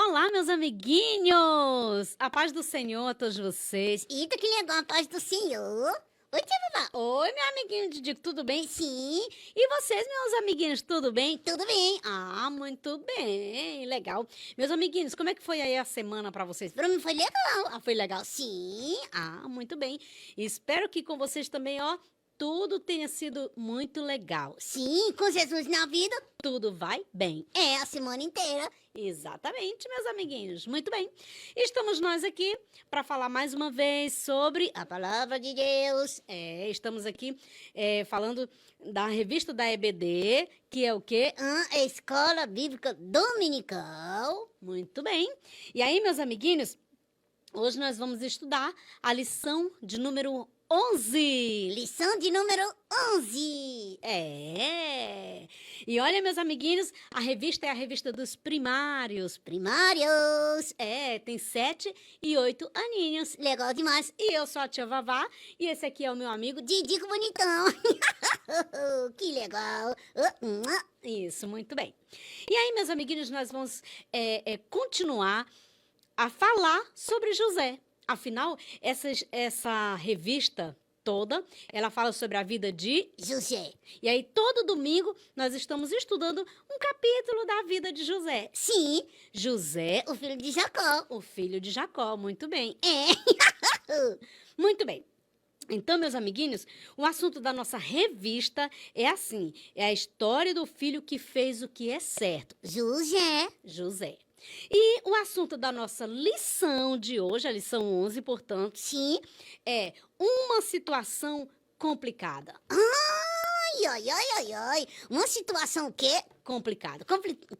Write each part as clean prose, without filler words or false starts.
Olá, meus amiguinhos! A paz do Senhor a todos vocês. Eita, que legal, a paz do Senhor. Oi, tia Vavá. Oi, meu amiguinho Didico, tudo bem? Sim, E vocês, meus amiguinhos, tudo bem? tudo bem. Ah, muito bem, legal. Meus amiguinhos, como é que foi aí a semana pra vocês? Pra mim foi legal. Ah, foi legal? Sim, Ah, muito bem. Espero que com vocês também, ó, tudo tenha sido muito legal. sim, com Jesus na vida, Tudo vai bem. é a semana inteira. Exatamente, meus amiguinhos. Muito bem. Estamos nós aqui para falar mais uma vez sobre A palavra de Deus. estamos aqui falando da revista da EBD, que é o quê? A Escola Bíblica Dominical. Muito bem. E aí, meus amiguinhos, hoje nós vamos estudar a lição de número 11. Lição de número 11. E olha, meus amiguinhos, a revista é a revista dos primários. Primários. Tem 7 e 8 aninhos. Legal demais. E eu sou a tia Vavá, e esse aqui é o meu amigo. Didico bonitão. Que legal. Isso, muito bem. E aí, meus amiguinhos, nós vamos continuar a falar sobre José. Afinal, essa revista toda, ela fala sobre a vida de... José. E aí, todo domingo, nós estamos estudando um capítulo da vida de José. Sim, José, o filho de Jacó. o filho de Jacó. Muito bem. É. Muito bem. Então, meus amiguinhos, o assunto da nossa revista é assim: é a história do filho que fez o que é certo, José. José. E o assunto da nossa lição de hoje, a lição 11, portanto, Sim. é uma situação complicada. Ai, ai, ai, ai, ai. Uma situação o quê? Complicada.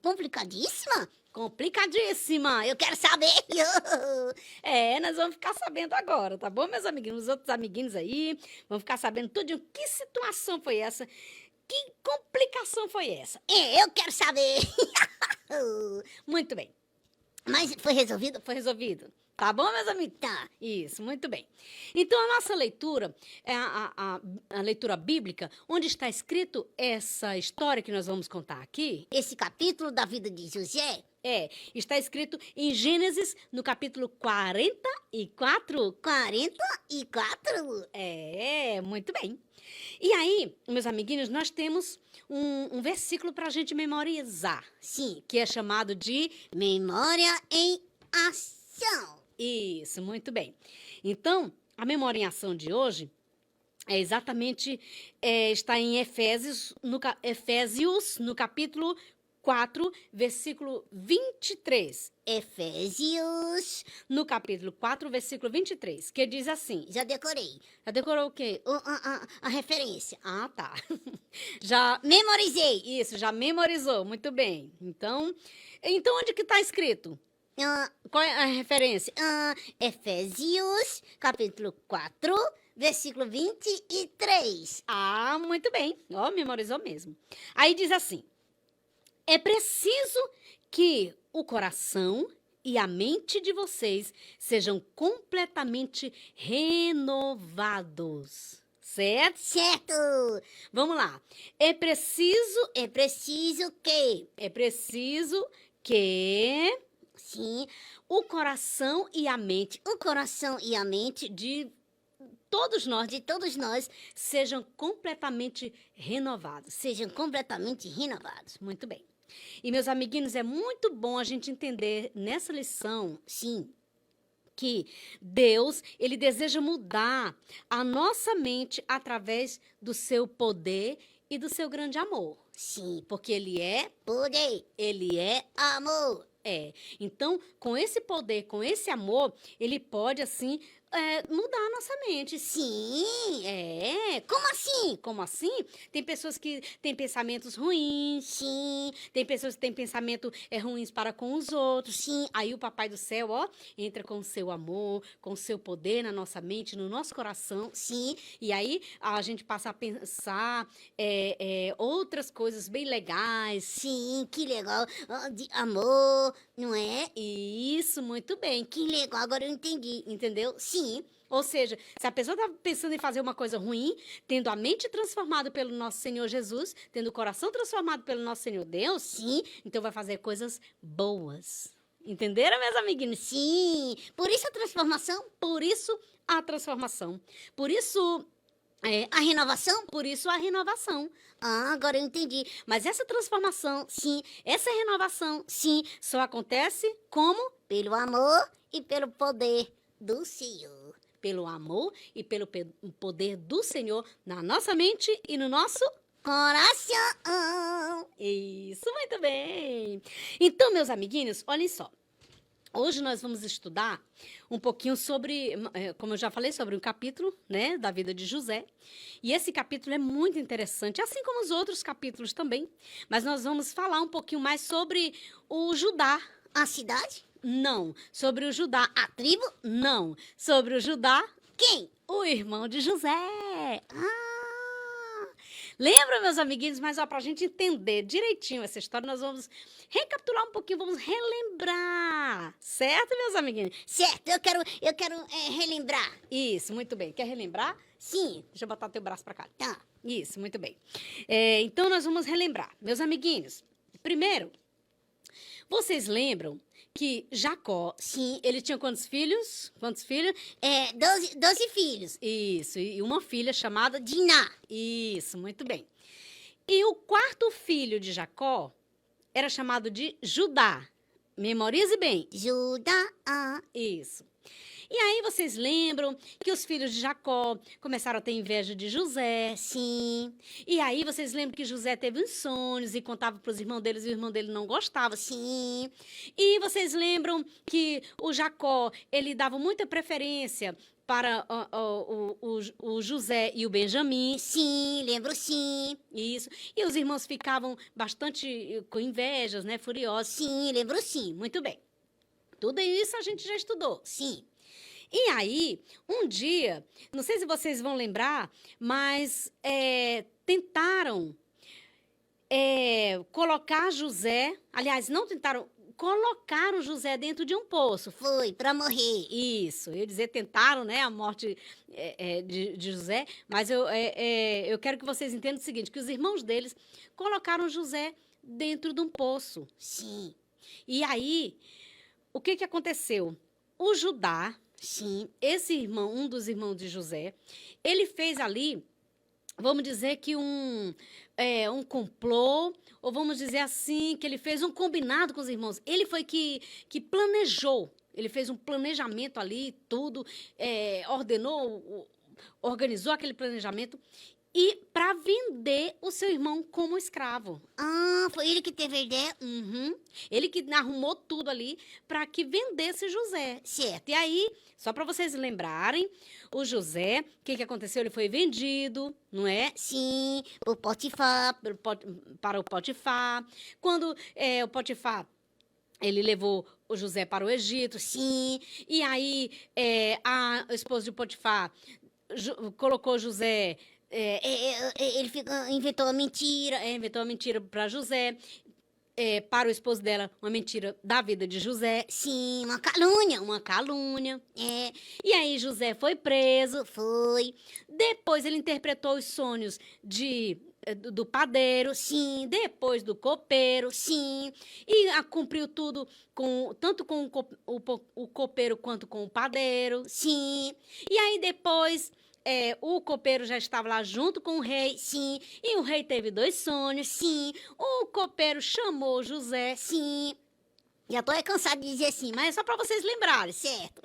Complicadíssima? Complicadíssima. Eu quero saber. Nós vamos ficar sabendo agora, tá bom, meus amiguinhos? Os outros amiguinhos aí vão ficar sabendo tudo. Que situação foi essa? Que complicação foi essa? Eu quero saber. Muito bem. Mas foi resolvido? Foi resolvido. Tá bom, meus amigos? Tá. Isso, muito bem. Então, a nossa leitura é a leitura bíblica, onde está escrito essa história que nós vamos contar aqui. Esse capítulo da vida de José? Está escrito em Gênesis, no capítulo 44. 44? Muito bem. E aí, meus amiguinhos, nós temos um versículo para a gente memorizar, Sim. que é chamado de... Memória em ação. Isso, muito bem. Então, a memória em ação de hoje é exatamente, está em Efésios, no capítulo 4, versículo 23. Efésios. No capítulo 4, versículo 23, que diz assim... Já decorei. Já decorou o quê? A referência. Ah, tá. Já Memorizei. Isso, já memorizou, muito bem. Então onde que está escrito? Qual é a referência? Efésios, capítulo 4, versículo 23. Ah, muito bem. Ó, memorizou mesmo. Aí diz assim: é preciso que o coração e a mente de vocês sejam completamente renovados. Certo? Certo. Vamos lá. É preciso que... É preciso que... Sim, o coração e a mente de todos todos nós sejam completamente renovados. sejam completamente renovados. Muito bem. E, meus amiguinhos, é muito bom a gente entender nessa lição, Sim, que Deus, ele deseja mudar a nossa mente através do seu poder e do seu grande amor. sim, Porque ele é poder, ele é amor. Então, com esse poder, com esse amor, ele pode, assim, mudar a nossa mente. Sim, Como assim? Como assim? Tem pessoas que têm pensamentos ruins. sim, Tem pessoas que têm pensamento ruins para com os outros. sim. Aí o Papai do Céu, ó, entra com o seu amor, com o seu poder na nossa mente, no nosso coração. Sim, E aí a gente passa a pensar outras coisas bem legais. sim, que legal. De amor, não é? Isso, muito bem. Que legal, agora eu entendi. Entendeu? Sim, Ou seja, se a pessoa está pensando em fazer uma coisa ruim, tendo a mente transformada pelo nosso Senhor Jesus, tendo o coração transformado pelo nosso Senhor Deus, sim, então vai fazer coisas boas. Entenderam, meus amiguinhos? Sim, por isso a transformação, Por isso, a transformação. Por isso, a renovação. por isso a renovação. Ah, agora eu entendi. Mas essa transformação, sim, essa renovação, sim, só acontece como? Pelo amor e pelo poder do Senhor. Pelo amor e pelo poder do Senhor na nossa mente e no nosso. Coração. Isso, muito bem. Então, meus amiguinhos, olhem só. Hoje nós vamos estudar um pouquinho sobre, como eu já falei, sobre um capítulo, né, da vida de José. E esse capítulo é muito interessante, assim como os outros capítulos também. Mas nós vamos falar um pouquinho mais sobre o Judá. A cidade? Não. Sobre o Judá. A tribo? Não. Sobre o Judá, Quem? o irmão de José. Ah, Lembra, meus amiguinhos? Mas ó, para a gente entender direitinho essa história, nós vamos recapitular um pouquinho, vamos relembrar. Certo, meus amiguinhos? certo, eu quero relembrar. Isso, muito bem. Quer relembrar? Sim, Deixa eu botar teu braço para cá. tá. Isso, muito bem. Então, nós vamos relembrar. Meus amiguinhos, primeiro, vocês lembram que Jacó, Sim, ele tinha quantos filhos? Quantos filhos? 12 filhos. Isso, e uma filha chamada Diná. Isso, muito bem. E o quarto filho de Jacó era chamado de Judá. Memorize bem. Judá. Isso. E aí vocês lembram que os filhos de Jacó começaram a ter inveja de José. Sim, E aí vocês lembram que José teve uns sonhos e contava para os irmãos deles e o irmão dele não gostava. sim, E vocês lembram que o Jacó, ele dava muita preferência para o José e o Benjamim. sim, lembro sim. Isso. E os irmãos ficavam bastante com invejas, né? Furiosos. Sim, lembro sim. Muito bem. Tudo isso a gente já estudou. Sim. E aí, um dia, não sei se vocês vão lembrar, mas tentaram colocar José, aliás, não tentaram, colocaram José dentro de um poço. Foi pra morrer. Isso, eu ia dizer, tentaram, né, a morte de José, mas eu quero que vocês entendam o seguinte, que os irmãos deles colocaram José dentro de um poço. Sim, E aí, o que aconteceu? O Judá, sim, esse irmão, um dos irmãos de José, ele fez ali, vamos dizer que um complô, ou vamos dizer assim, que ele fez um combinado com os irmãos. Ele foi que planejou, ele fez um planejamento ali, tudo, organizou aquele planejamento e para vender o seu irmão como escravo. foi ele que teve a ideia? Uhum. Ele que arrumou tudo ali para que vendesse José. Certo. E aí, só para vocês lembrarem, o José, o que aconteceu? Ele foi vendido, não é? Sim, o Potifar. Para o Potifar. Quando o Potifar, ele levou o José para o Egito, sim. E aí, a esposa de Potifar colocou José... Ele inventou a mentira. inventou uma mentira para José, para o esposo dela, uma mentira da vida de José. Sim, uma calúnia. Uma calúnia. É, E aí José foi preso. foi. Depois ele interpretou os sonhos do padeiro, sim. Depois do copeiro, sim. E cumpriu tudo tanto com o copeiro quanto com o padeiro, sim. E aí depois o copeiro já estava lá junto com o rei, sim. E o rei teve 2 sonhos, sim. O copeiro chamou José, sim. Já tô cansado de dizer assim, Mas é só para vocês lembrarem. certo.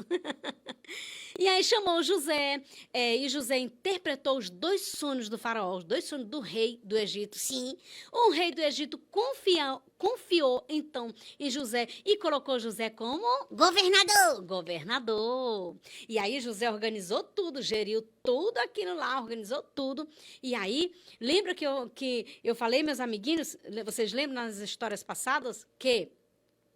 E aí chamou José, e José interpretou os 2 sonhos do faraó, os 2 sonhos do rei do Egito, sim. O rei do Egito confiou então em José e colocou José como governador. E aí José organizou tudo, geriu tudo aquilo lá, organizou tudo. E aí, lembra que eu falei, meus amiguinhos, vocês lembram nas histórias passadas que...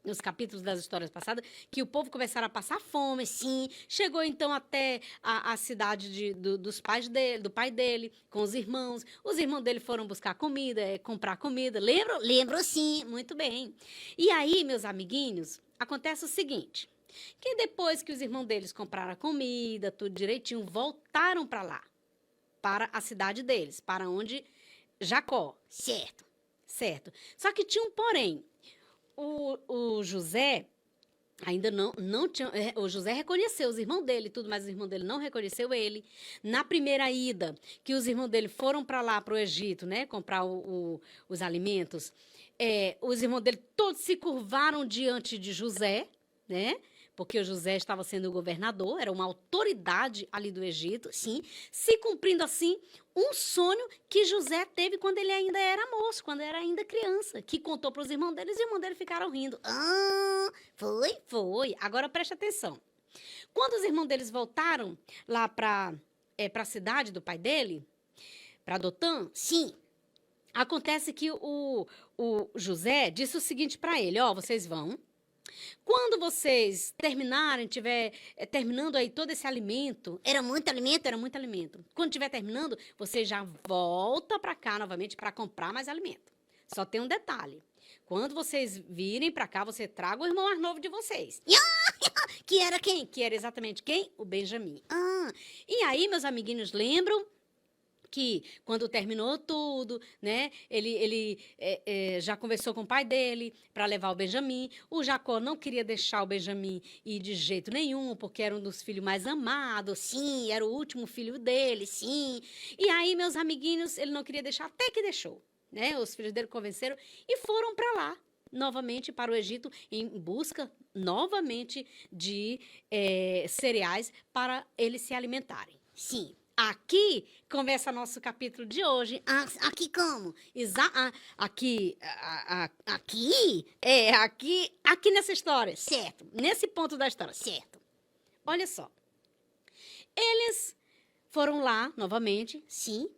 nos capítulos das histórias passadas, que o povo começaram a passar fome, sim. Chegou então até a cidade dos pais dele, do pai dele, com os irmãos. Os irmãos dele foram buscar comida, comprar comida. Lembram? Lembro sim. Muito bem. E aí, meus amiguinhos, acontece o seguinte, que depois que os irmãos deles compraram a comida, tudo direitinho, voltaram para lá, para a cidade deles, para onde Jacó. Certo. Certo. Só que tinha um porém. O José, Ainda não tinha. O José reconheceu os irmãos dele e tudo, mas os irmãos dele não reconheceu ele. Na primeira ida, que os irmãos dele foram para lá, para o Egito, né? Comprar os alimentos, os irmãos dele todos se curvaram diante de José, né? Porque o José estava sendo o governador, era uma autoridade ali do Egito, sim, se cumprindo assim um sonho que José teve quando ele ainda era moço, quando era ainda criança, que contou para os irmãos deles e os irmãos dele ficaram rindo. Ah, foi? Foi. Agora preste atenção. Quando os irmãos deles voltaram lá para a cidade do pai dele, para Dotã, Sim. acontece que o José disse o seguinte para ele: ó, vocês vão. Quando vocês terminarem, tiver terminando aí todo esse alimento, Era muito alimento? era muito alimento. Quando estiver terminando, você já volta para cá novamente para comprar mais alimento. Só tem um detalhe. Quando vocês virem para cá, você traga o irmão mais novo de vocês. Que era quem? Que era exatamente quem? O Benjamim. Ah, E aí, meus amiguinhos, lembram que quando terminou tudo, né, ele já conversou com o pai dele para levar o Benjamim. O Jacó não queria deixar o Benjamim ir de jeito nenhum, porque era um dos filhos mais amados, sim, era o último filho dele, sim. E aí, meus amiguinhos, ele não queria deixar, até que deixou, né? Os filhos dele convenceram e foram para lá, novamente para o Egito, em busca novamente de cereais para eles se alimentarem. sim. Aqui começa nosso capítulo de hoje. Ah, aqui como? Aqui, Aqui? aqui nessa história, Certo, nesse ponto da história. certo. Olha só, eles foram lá novamente Sim.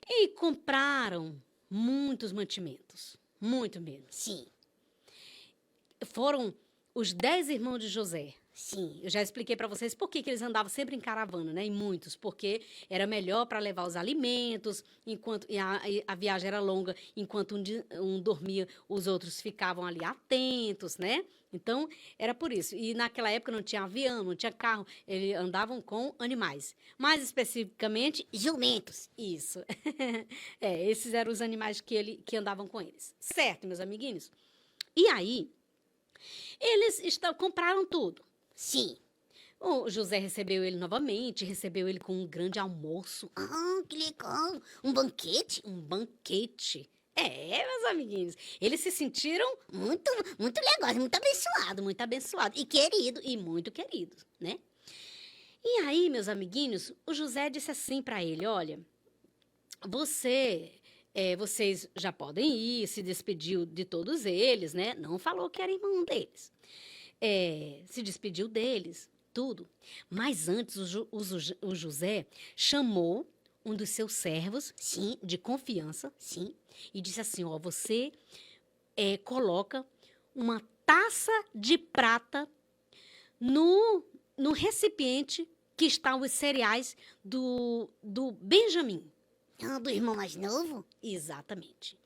e compraram muitos mantimentos, muito mesmo. Sim. Foram os 10 irmãos de José. Sim. Eu já expliquei para vocês por que eles andavam sempre em caravana, né? Em muitos, porque era melhor para levar os alimentos, enquanto a viagem era longa, enquanto um dormia, os outros ficavam ali atentos, né? Então, era por isso. E naquela época não tinha avião, não tinha carro, eles andavam com animais. Mais especificamente, Jumentos. isso. Esses eram os animais que andavam com eles. Certo, meus amiguinhos? E aí, eles compraram tudo. Sim. O José recebeu ele novamente, recebeu ele com um grande almoço, Ah, que legal. Um banquete? um banquete. Meus amiguinhos, eles se sentiram Muito, muito legal, muito abençoados, e querido, e muito queridos, né? E aí, meus amiguinhos, o José disse assim para ele: olha, vocês já podem ir, se despediu de todos eles, né? Não falou que era irmão deles. Se despediu deles, tudo. Mas antes, o José chamou um dos seus servos, sim, de confiança, sim, e disse assim: ó, você coloca uma taça de prata no recipiente que estão os cereais do Benjamim. Ah, do irmão mais novo? Exatamente.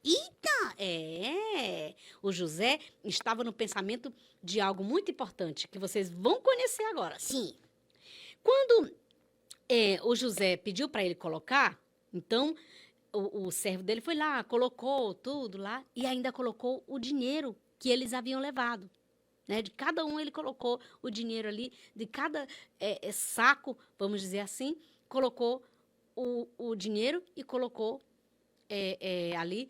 Eita! O José estava no pensamento de algo muito importante que vocês vão conhecer agora. Sim. Quando o José pediu para ele colocar, então o servo dele foi lá, colocou tudo lá e ainda colocou o dinheiro que eles haviam levado. Né? De cada um ele colocou o dinheiro ali, de cada saco, vamos dizer assim, colocou o dinheiro e colocou ali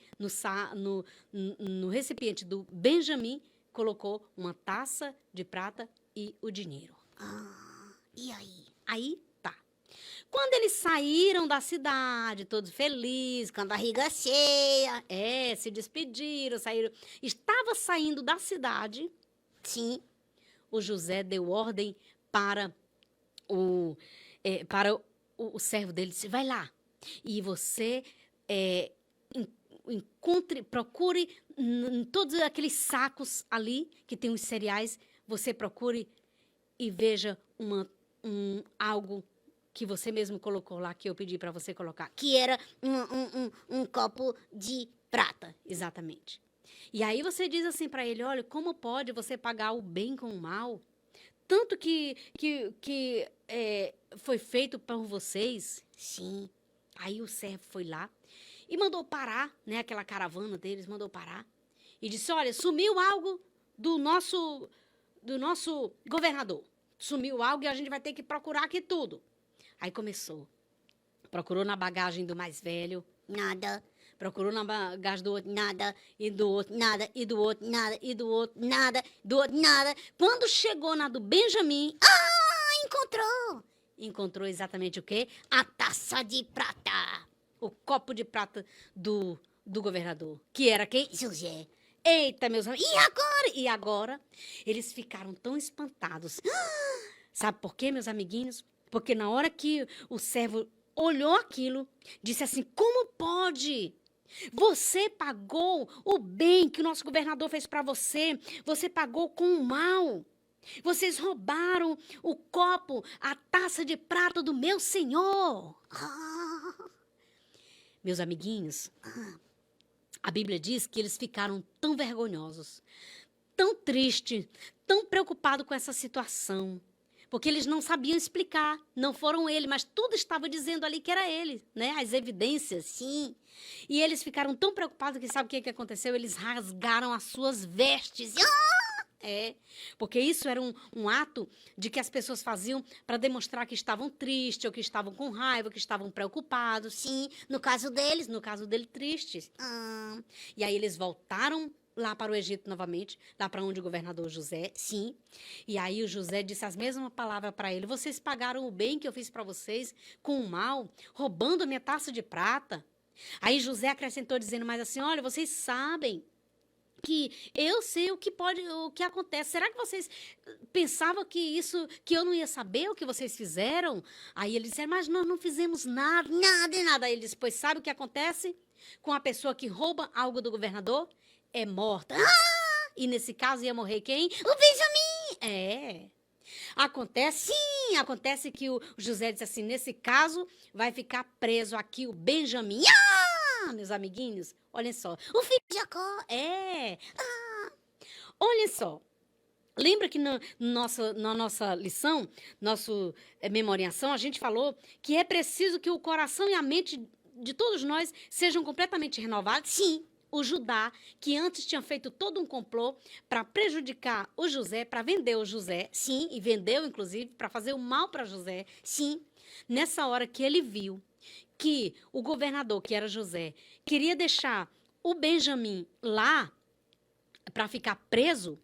no recipiente do Benjamim, colocou uma taça de prata e o dinheiro. E aí? Aí tá. Quando eles saíram da cidade, todos felizes, Com a barriga cheia. se despediram, saíram. Estava saindo da cidade, Sim. o José deu ordem para o servo dele, disse: vai lá e você procure em todos aqueles sacos ali que tem os cereais, você procure e veja algo que você mesmo colocou lá, que eu pedi para você colocar. Que era um copo de prata. Exatamente. E aí você diz assim para ele: olha, como pode você pagar o bem com o mal? Tanto que foi feito por vocês. Sim. Aí o servo foi lá e mandou parar, né? Aquela caravana deles mandou parar. E disse: olha, sumiu algo do nosso governador. Sumiu algo e a gente vai ter que procurar aqui tudo. Aí começou. Procurou na bagagem do mais velho, Nada. procurou na bagagem do outro, Nada. e do outro, Nada. E do outro, nada. E do outro, nada. Do outro, nada. Quando chegou na do Benjamin, Encontrou. encontrou exatamente o quê? A taça de prata. O copo de prata do governador. Que era quem? José. Eita, meus amigos. E agora? E agora? Eles ficaram tão espantados. Sabe por quê, meus amiguinhos? Porque na hora que o servo olhou aquilo, disse assim: como pode? Você pagou o bem que o nosso governador fez para você. Você pagou com o mal. Vocês roubaram o copo, a taça de prata do meu senhor. Ah, Meus amiguinhos, a Bíblia diz que eles ficaram tão vergonhosos, tão tristes, tão preocupados com essa situação. Porque eles não sabiam explicar, não foram ele, mas tudo estava dizendo ali que era ele, né? As evidências, sim. E eles ficaram tão preocupados que sabe o que aconteceu? Eles rasgaram as suas vestes. Porque isso era um ato de que as pessoas faziam para demonstrar que estavam tristes, ou que estavam com raiva, que estavam preocupados. sim, no caso deles. No caso dele, tristes. Ah, E aí eles voltaram lá para o Egito novamente, lá para onde o governador José, sim. E aí o José disse as mesmas palavras para ele: vocês pagaram o bem que eu fiz para vocês com o mal, roubando a minha taça de prata. Aí José acrescentou dizendo mais assim: olha, vocês sabem que eu sei o que acontece. Será que vocês pensavam que eu não ia saber o que vocês fizeram? Aí ele disse: mas nós não fizemos nada, nada e nada. Aí ele disse: pois sabe o que acontece com a pessoa que rouba algo do governador? É morta. E nesse caso ia morrer quem? o Benjamin. Acontece que o José disse assim: nesse caso vai ficar preso aqui o Benjamin. Meus amiguinhos, olhem só. O filho de Jacó. Olhem só. Lembra que na nossa lição, memoriação, a gente falou que é preciso que o coração e a mente de todos nós sejam completamente renovados? Sim. O Judá, que antes tinha feito todo um complô para prejudicar o José, para vender o José, sim, e vendeu, inclusive, para fazer o mal para José, sim. Nessa hora que ele viu que o governador, que era José, queria deixar o Benjamim lá para ficar preso,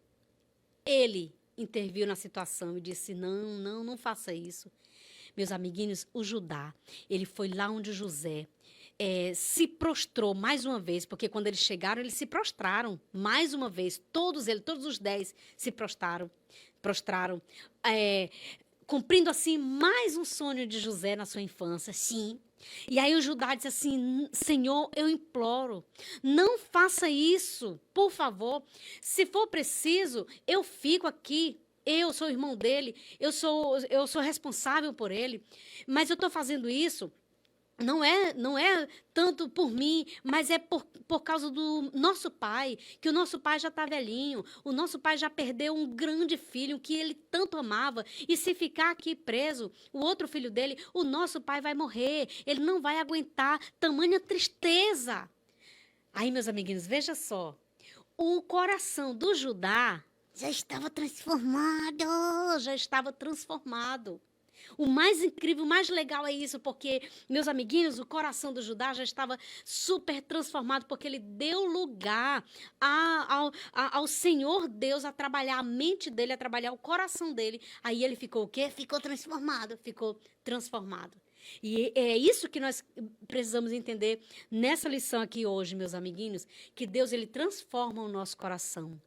ele interviu na situação e disse: não faça isso. Meus amiguinhos, o Judá, ele foi lá onde José se prostrou mais uma vez, porque quando eles chegaram, eles se prostraram mais uma vez. Todos os 10 se prostraram, cumprindo assim mais um sonho de José na sua infância, sim. E aí o Judá disse assim: Senhor, eu imploro, não faça isso, por favor. Se for preciso, eu fico aqui. Eu sou o irmão dele, eu sou responsável por ele, mas eu estou fazendo isso. Não é tanto por mim, mas é por causa do nosso pai, que o nosso pai já está velhinho, o nosso pai já perdeu um grande filho que ele tanto amava, e se ficar aqui preso, o outro filho dele, o nosso pai vai morrer, ele não vai aguentar tamanha tristeza. Aí, meus amiguinhos, veja só, o coração do Judá Já estava transformado. já estava transformado. O mais incrível, o mais legal é isso, porque, meus amiguinhos, o coração do Judá já estava super transformado, porque ele deu lugar ao Senhor Deus a trabalhar a mente dele, a trabalhar o coração dele. Aí ele ficou o quê? Ficou transformado. E é isso que nós precisamos entender nessa lição aqui hoje, meus amiguinhos, que Deus, ele transforma o nosso coração.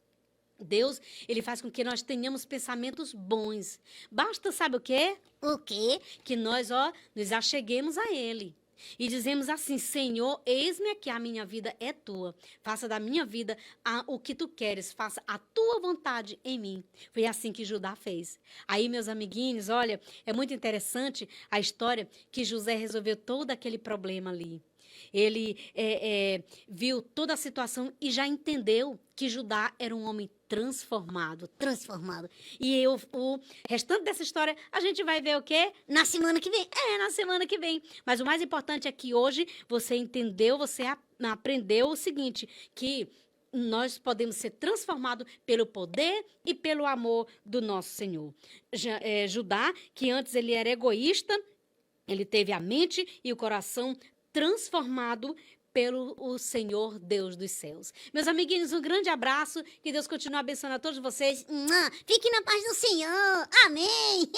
Deus, ele faz com que nós tenhamos pensamentos bons. Basta, sabe o quê? O quê? Que nós, nos acheguemos a ele. E dizemos assim: Senhor, eis-me aqui, a minha vida é tua. Faça da minha vida o que tu queres. Faça a tua vontade em mim. Foi assim que Judá fez. Aí, meus amiguinhos, olha, é muito interessante a história que José resolveu todo aquele problema ali. Ele viu toda a situação e já entendeu que Judá era um homem transformado. E o restante dessa história, a gente vai ver o quê? Na semana que vem. Na semana que vem. Mas o mais importante é que hoje você entendeu, você aprendeu o seguinte, que nós podemos ser transformados pelo poder e pelo amor do nosso Senhor. Judá, que antes ele era egoísta, ele teve a mente e o coração transformado pelo o Senhor Deus dos céus. Meus amiguinhos, um grande abraço. Que Deus continue abençoando a todos vocês. Fique na paz do Senhor. Amém.